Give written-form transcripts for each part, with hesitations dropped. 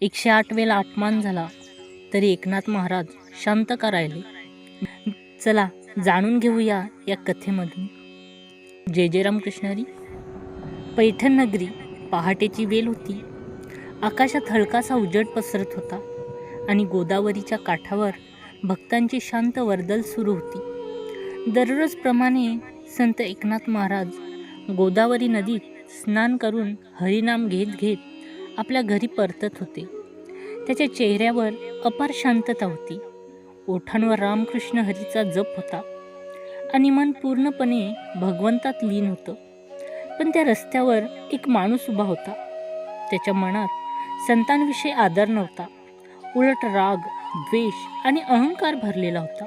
108 वेळा अपमान झाला तरी एकनाथ महाराज शांत का राहिले? चला जाणून घेऊया या कथेमधून. जय जय रामकृष्ण हरी. पैठण नगरी पहाटेची वेळ होती. आकाशात हलकासा उजेड पसरत होता आणि गोदावरीच्या काठावर भक्तांची शांत वर्दळ सुरू होती. दररोजप्रमाणे संत एकनाथ महाराज गोदावरी नदीत स्नान करून हरिनाम घेत घेत आपल्या घरी परतत होते. त्याच्या चेहऱ्यावर अपार शांतता होती. ओठांवर रामकृष्ण हरीचा जप होता आणि मन पूर्णपणे भगवंतात लीन होतं. पण त्या रस्त्यावर एक माणूस उभा होता. त्याच्या मनात संतांविषयी आदर नव्हता, उलट राग, द्वेष आणि अहंकार भरलेला होता.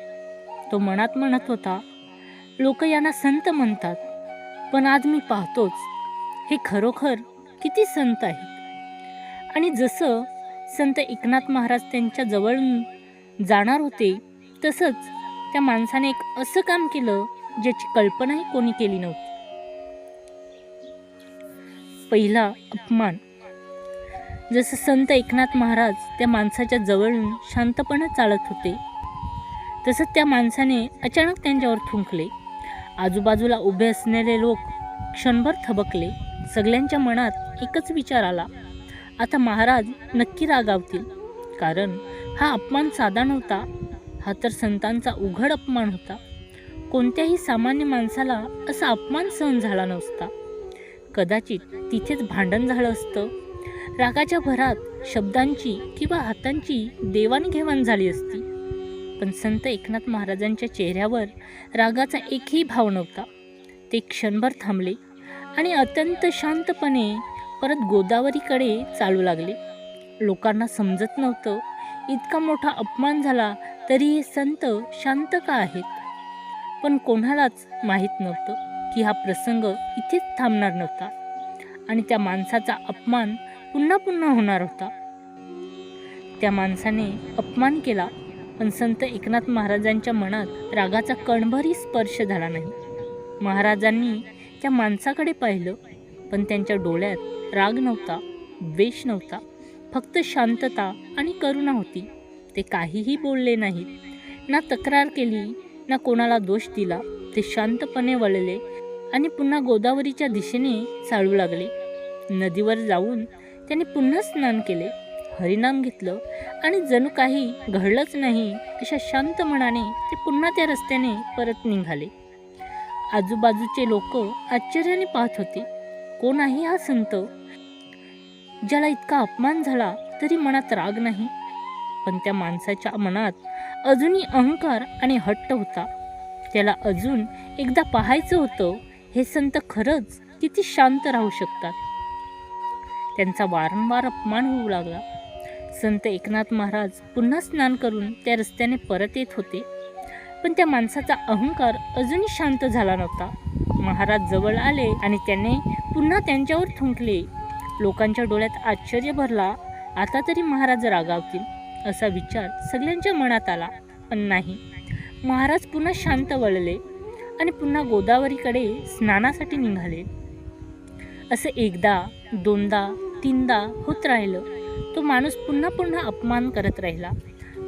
तो मनात म्हणत होता, लोक यांना संत म्हणतात, पण आज मी पाहतोच हे खरोखर किती संत आहेत. आणि जसं संत एकनाथ महाराज त्यांच्या जवळून जाणार होते तसंच त्या माणसाने एक असं काम केलं ज्याची कल्पनाही कोणी केली नव्हती. पहिला अपमान. जसं संत एकनाथ महाराज त्या माणसाच्या जवळून शांतपणे चालत होते तसंच त्या माणसाने अचानक त्यांच्यावर थुंकले. आजूबाजूला उभे असलेले लोक क्षणभर थबकले. सगळ्यांच्या मनात एकच विचार आला, आता महाराज नक्की रागावतील, कारण हा अपमान साधा नव्हता, हा तर संतांचा उघड अपमान होता. कोणत्याही सामान्य माणसाला असा अपमान सहन झाला नसता. कदाचित तिथेच भांडण झालं असतं. रागाच्या भरात शब्दांची किंवा हातांची देवाणघेवाण झाली असती. पण संत एकनाथ महाराजांच्या चेहऱ्यावर रागाचा एकही भाव नव्हता. ते क्षणभर थांबले आणि अत्यंत शांतपणे परत गोदावरीकडे चालू लागले. लोकांना समजत नव्हतं, इतका मोठा अपमान झाला तरी हे संत शांत का आहेत. पण कोणालाच माहीत नव्हतं की हा प्रसंग इथेच थांबणार नव्हता आणि त्या माणसाचा अपमान पुन्हा पुन्हा होणार होता. त्या माणसाने अपमान केला, पण संत एकनाथ महाराजांच्या मनात रागाचा कणभरही स्पर्श झाला नाही. महाराजांनी त्या माणसाकडे पाहिलं, पण त्यांच्या डोळ्यात राग नव्हता, द्वेष नव्हता, फक्त शांतता आणि करुणा होती. ते काहीही बोलले नाहीत, ना तक्रार केली, ना कोणाला दोष दिला. ते शांतपणे वळले आणि पुन्हा गोदावरीच्या दिशेने चालू लागले. नदीवर जाऊन त्यांनी पुन्हा स्नान केले, हरिनाम घेतलं आणि जणू काही घडलंच नाही अशा शांत मनाने ते पुन्हा त्या रस्त्याने परत निघाले. आजूबाजूचे लोक आश्चर्याने पाहत होते, कोण आहे हा संत, ज्याला इतका अपमान झाला तरी मनात राग नाही. पण त्या माणसाच्या मनात अजूनही अहंकार आणि हट्ट होता. त्याला अजून एकदा पाहायचं होतं, हे संत खरंच किती शांत राहू शकतात. त्यांचा वारंवार अपमान होऊ लागला. संत एकनाथ महाराज पुन्हा स्नान करून त्या रस्त्याने परत येत होते, पण त्या माणसाचा अहंकार अजूनही शांत झाला नव्हता. महाराज जवळ आले आणि त्याने पुन्हा त्यांच्यावर थुंकले. लोकांच्या डोळ्यात आश्चर्य भरला. आता तरी महाराज रागावतील असा विचार सगळ्यांच्या मनात आला, पण नाही. महाराज पुन्हा शांत वळले आणि पुन्हा गोदावरीकडे स्नानासाठी निघाले. असं एकदा, दोनदा, तीनदा होत राहिलं. तो माणूस पुन्हा पुन्हा अपमान करत राहिला,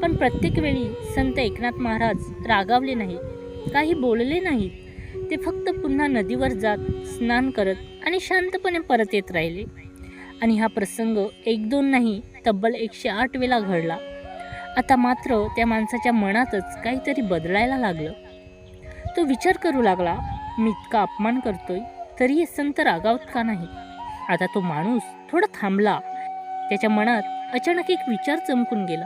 पण प्रत्येक वेळी संत एकनाथ महाराज रागावले नाहीत, काही बोलले नाहीत. ते फक्त पुन्हा नदीवर जात स्नान करत आणि शांतपणे परत येत राहिले. आणि हा प्रसंग एक दोन नाही, तब्बल 108 वेळा घडला. आता मात्र त्या माणसाच्या मनातच काहीतरी बदलायला लागलं. तो विचार करू लागला, मी इतका अपमान करतोय तरी हे संत रागावत का नाही. आता तो माणूस थोडा थांबला. त्याच्या मनात अचानक एक विचार चमकून गेला,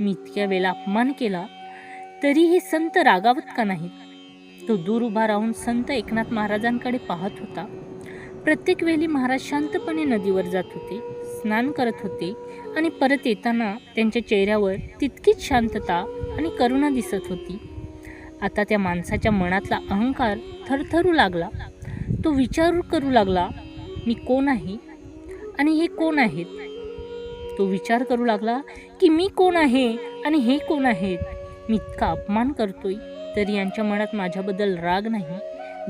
मी इतक्या वेळा अपमान केला तरी हे संत रागावत का नाही. तो दूर उभा राहून संत एकनाथ महाराजांकडे पाहत होता. प्रत्येक वेळी महाराज शांतपणे नदीवर जात होते, स्नान करत होते आणि परत येताना त्यांच्या चेहऱ्यावर तितकीच शांतता आणि करुणा दिसत होती. आता त्या माणसाच्या मनातला अहंकार थरथरू लागला. तो विचार करू लागला, मी कोण आहे आणि हे कोण आहेत. तो विचार करू लागला की मी कोण आहे आणि हे कोण आहेत. मी इतका अपमान करतोय तरी यांच्या मनात माझ्याबद्दल राग नाही,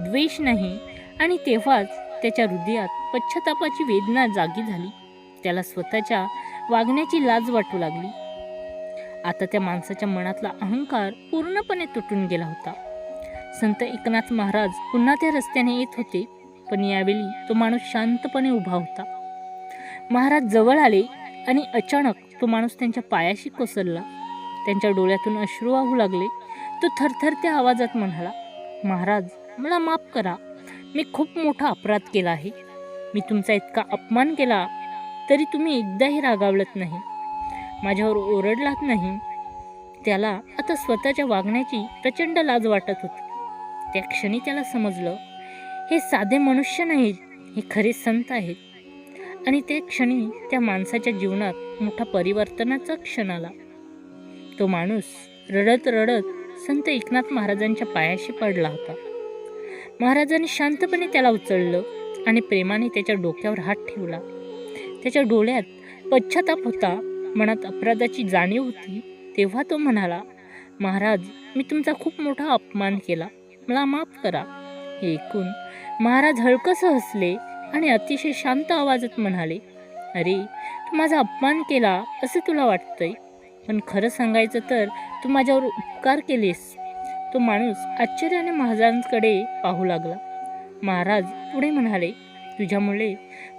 द्वेष नाही. आणि तेव्हाच त्याच्या हृदयात पश्चातापाची वेदना जागी झाली. त्याला स्वतःच्या वागण्याची लाज वाटू लागली. आता त्या माणसाच्या मनातला अहंकार पूर्णपणे तुटून गेला होता. संत एकनाथ महाराज पुन्हा त्या रस्त्याने येत होते, पण यावेळी तो माणूस शांतपणे उभा होता. महाराज जवळ आले आणि अचानक तो माणूस त्यांच्या पायाशी कोसळला. त्यांच्या डोळ्यातून अश्रू वाहू लागले. तो थरथरत्या आवाजात म्हणाला, महाराज, मला माफ करा. मी खूप मोठा अपराध केला आहे. मी तुमचा इतका अपमान केला तरी तुम्ही एकदाही रागावलत नाही, माझ्यावर ओरडलात नाही. त्याला आता स्वतःच्या वागण्याची प्रचंड लाज वाटत होती. त्या क्षणी त्याला समजलं, हे साधे मनुष्य नाहीत, हे खरे संत आहेत. आणि त्या क्षणी त्या माणसाच्या जीवनात मोठा परिवर्तनाचा क्षण आला. तो माणूस रडत रडत संत एकनाथ महाराजांच्या पायाशी पडला होता. महाराजांनी शांतपणे त्याला उचललं आणि प्रेमाने त्याच्या डोक्यावर हात ठेवला. त्याच्या डोळ्यात पश्चाताप होता, मनात अपराधाची जाणीव होती. तेव्हा तो म्हणाला, महाराज, मी तुमचा खूप मोठा अपमान केला, मला माफ करा. हे ऐकून महाराज हलकसं हसले आणि अतिशय शांत आवाजात म्हणाले, अरे, तू माझा अपमान केला असं तुला वाटतंय, पण खरं सांगायचं तर तू माझ्यावर उपकार केलेस. तो माणूस आश्चर्याने महाराजांकडे पाहू लागला. महाराज पुढे म्हणाले, तुझ्यामुळे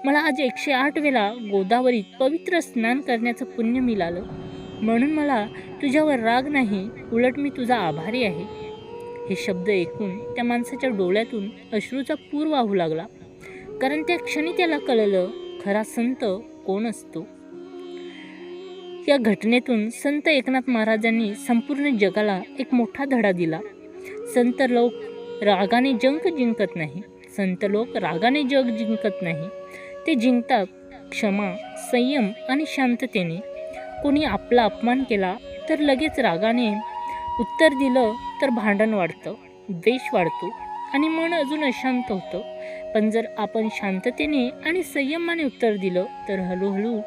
मला आज 108 वेळा गोदावरीत पवित्र स्नान करण्याचं पुण्य मिळालं. म्हणून मला तुझ्यावर राग नाही, उलट मी तुझा आभारी आहे. हे शब्द ऐकून त्या माणसाच्या डोळ्यातून अश्रूचा पूर वाहू लागला, कारण त्या क्षणी त्याला कळलं, खरा संत कोण असतो. या घटनेतून संत एकनाथ महाराजांनी संपूर्ण जगाला एक मोठा धडा दिला. संत लोक रागाने जग जिंकत नाही, संत लोक रागाने जग जिंकत नाही, ते जिंकतात क्षमा, संयम आणि शांततेने. कोणी आपला अपमान केला तर लगेच रागाने उत्तर दिलं तर भांडण वाढतं, द्वेष वाढतो आणि मन अजून अशांत होतं. पण जर आपण शांततेने आणि संयमाने उत्तर दिलं तर हळूहळू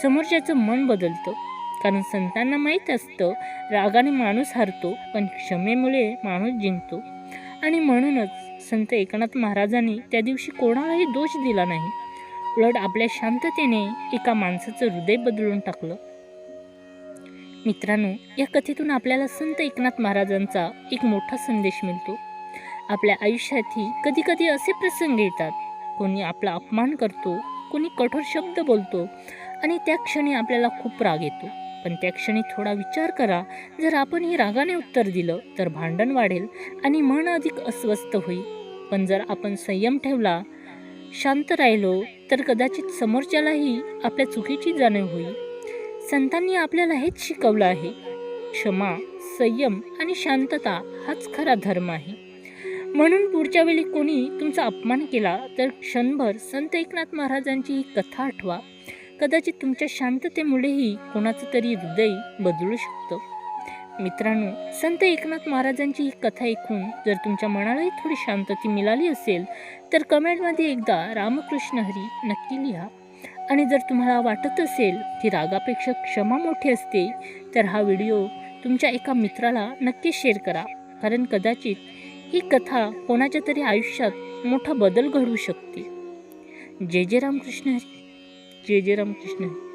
समोरच्याचं मन बदलतं. कारण संतांना माहीत असतं, रागाने माणूस हारतो पण क्षमेमुळे माणूस जिंकतो. आणि म्हणूनच संत एकनाथ महाराजांनी त्या दिवशी कोणालाही दोष दिला नाही, उलट आपल्या शांततेने एका माणसाचं हृदय बदलून टाकलं. मित्रांनो, या कथेतून आपल्याला संत एकनाथ महाराजांचा एक मोठा संदेश मिळतो. आपल्या आयुष्यातही कधी कधी असे प्रसंग येतात, कोणी आपला अपमान करतो, कोणी कठोर शब्द बोलतो आणि त्या क्षणी आपल्याला खूप राग येतो. पण त्या क्षणी थोडा विचार करा, जर आपण ही रागाने उत्तर दिलं तर भांडण वाढेल आणि मन अधिक अस्वस्थ होईल. पण जर आपण संयम ठेवला, शांत राहिलो तर कदाचित समोरच्यालाही आपल्या चुकीची जाणीव होईल. संतांनी आपल्याला हेच शिकवलं आहे, क्षमा, संयम आणि शांतता हाच खरा धर्म आहे. म्हणून पुढच्या वेळी कोणी तुमचा अपमान केला तर क्षणभर संत एकनाथ महाराजांची ही कथा आठवा. कदाचित तुमच्या शांततेमुळेही कोणाचं तरी हृदय बदलू शकतं. मित्रांनो, संत एकनाथ महाराजांची ही कथा ऐकून जर तुमच्या मनालाही थोडी शांतता मिळाली असेल तर कमेंटमध्ये एकदा रामकृष्ण हरी नक्की लिहा. आणि जर तुम्हाला वाटत असेल की रागापेक्षा क्षमा मोठी असते तर हा व्हिडिओ तुमच्या एका मित्राला नक्की शेअर करा, कारण कदाचित ही कथा कोणाच्या तरी आयुष्यात मोठा बदल घडवू शकते. जय जय रामकृष्ण हरी, जय जय रामकृष्ण हरी.